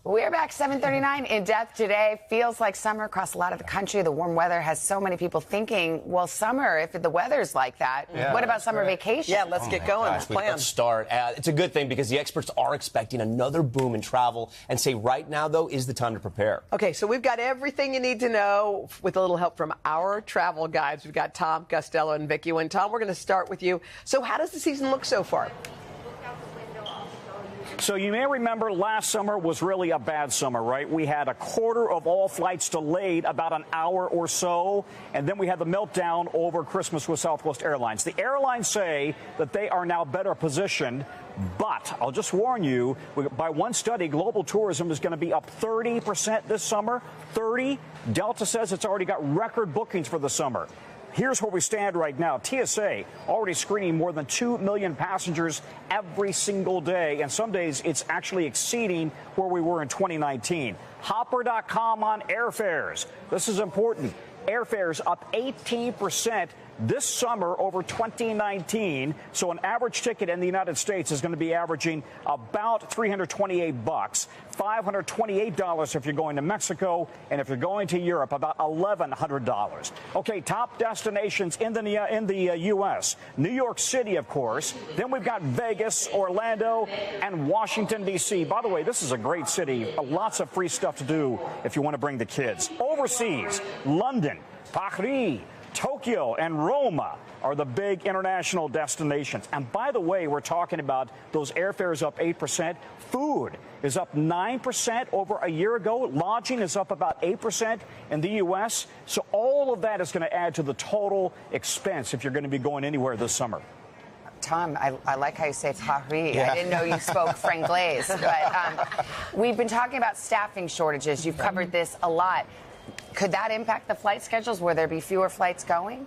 We're back 7:39 in depth today. Feels like summer across a lot of the country. The warm weather has so many people thinking, well, summer, if the weather's like that, what about summer vacation? Yeah, let's get going. Let's start. It's a good thing because the experts are expecting another boom in travel and say right now, though, is the time to prepare. Okay, so we've got everything you need to know with a little help from our travel guides. We've got Tom, Costello, and Vicky. And Tom, we're going to start with you. So how does the season look so far? So you may remember last summer was really a bad summer, right? We had a quarter of all flights delayed about an hour or so, and then we had the meltdown over Christmas with Southwest Airlines. The airlines say that they are now better positioned, but I'll just warn you, by one study, global tourism is going to be up 30% this summer. 30. Delta says it's already got record bookings for the summer. Here's where we stand right now. TSA already screening more than 2 million passengers every single day. And some days it's actually exceeding where we were in 2019. Hopper.com on airfares. This is important. Airfares up 18% this summer over 2019. So an average ticket in the United States is going to be averaging about $328, $528 if you're going to Mexico, and if you're going to Europe, about $1,100. Okay, top destinations in the U.S. New York City, of course. Then we've got Vegas, Orlando, and Washington, D.C. By the way, this is a great city. Lots of free stuff to do if you want to bring the kids. Overseas, London, Paris, Tokyo, and Roma are the big international destinations. And by the way, we're talking about those airfares up 8%. Food is up 9% over a year ago. Lodging is up about 8% in the U.S. So all of that is going to add to the total expense if you're going to be going anywhere this summer. Tom, I like how you say Paris. Yeah. I didn't know you spoke Franglais. But we've been talking about staffing shortages. You've covered this a lot. Could that impact the flight schedules? Will there be fewer flights going?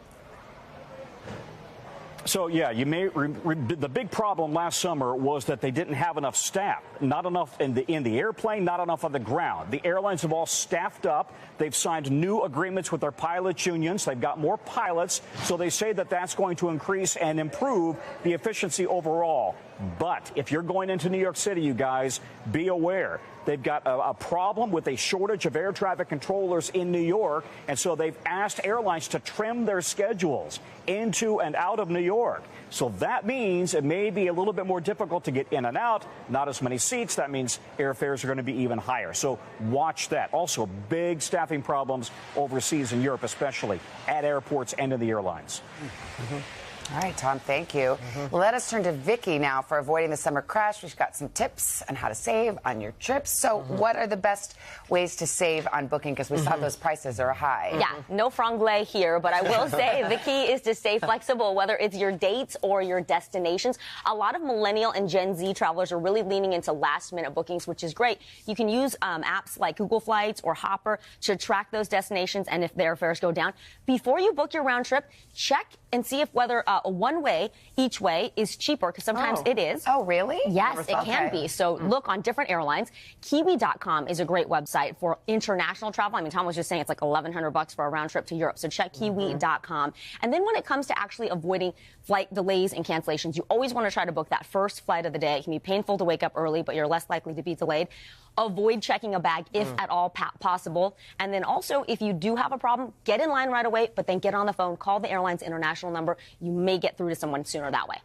So, yeah, you may the big problem last summer was that they didn't have enough staff, not enough in the airplane, not enough on the ground. The airlines have all staffed up. They've signed new agreements with their pilots unions. They've got more pilots. So they say that that's going to increase and improve the efficiency overall. But if you're going into New York City, you guys, be aware. They've got a problem with a shortage of air traffic controllers in New York, and so they've asked airlines to trim their schedules into and out of New York. So that means it may be a little bit more difficult to get in and out, not as many seats. That means airfares are going to be even higher. So watch that. Also, big staffing problems overseas in Europe, especially at airports and in the airlines. All right, Tom, thank you. Let us turn to Vicky now for avoiding the summer crash. We've got some tips on how to save on your trips. So what are the best ways to save on booking? Because we saw those prices are high. Yeah, no franglais here, but I will say the key is to stay flexible, whether it's your dates or your destinations. A lot of millennial and Gen Z travelers are really leaning into last-minute bookings, which is great. You can use apps like Google Flights or Hopper to track those destinations, and if their fares go down, before you book your round trip, check and see if whether a one-way each way is cheaper, because sometimes it is. Oh, really? Yes, it can be. So look on different airlines. Kiwi.com is a great website for international travel. I mean, Tom was just saying it's like $1,100 for a round trip to Europe. So check Kiwi.com. And then when it comes to actually avoiding flight delays and cancellations, you always want to try to book that first flight of the day. It can be painful to wake up early, but you're less likely to be delayed. Avoid checking a bag if at all possible. And then also, if you do have a problem, get in line right away, but then get on the phone, call the airline's international number. You may get through to someone sooner that way.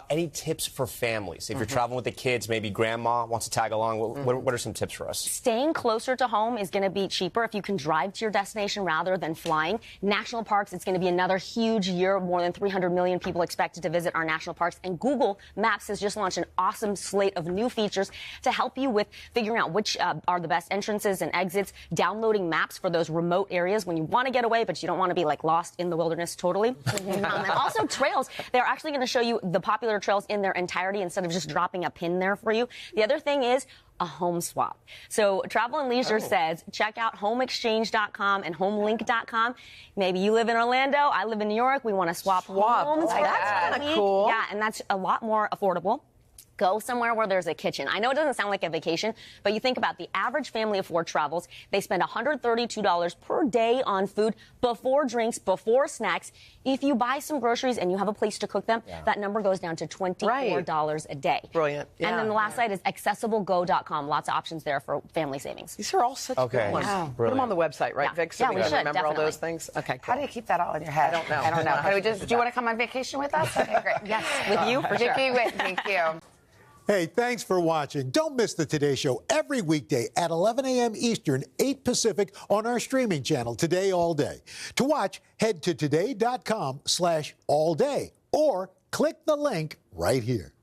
Any tips for families? If you're traveling with the kids, maybe grandma wants to tag along, what are some tips for us? Staying closer to home is going to be cheaper if you can drive to your destination rather than flying. National parks, it's going to be another huge year. More than 300 million people expected to visit our national parks. And Google Maps has just launched an awesome slate of new features to help you with figuring out which are the best entrances and exits, downloading maps for those remote areas when you want to get away, but you don't want to be like lost in the wilderness totally. And also trails. They're actually going to show you the popular trails in their entirety instead of just dropping a pin there for you. The other thing is a home swap. So Travel and Leisure says check out homeexchange.com and homelink.com. Maybe you live in Orlando, I live in New York, we want to swap homes. That's kind of cool. Yeah, and that's a lot more affordable. Go somewhere where there's a kitchen. I know it doesn't sound like a vacation, but you think about the average family of 4 travels. They spend $132 per day on food, before drinks, before snacks. If you buy some groceries and you have a place to cook them, that number goes down to $24 a day. Brilliant. Yeah, and then the last site is accessiblego.com. Lots of options there for family savings. These are all such good ones. Wow. Put them on the website, right, Vic? So Yeah, we can should, remember all definitely. those things. Okay, cool. How do you keep that all in your head? I don't know. I don't know. How do we just? Do you want to come on vacation with us? Okay, great. Yes, with you, for sure. Vicky, thank you. Hey, thanks for watching. Don't miss the Today Show every weekday at 11 a.m. Eastern, 8 Pacific on our streaming channel, Today All Day. To watch, head to today.com/allday or click the link right here.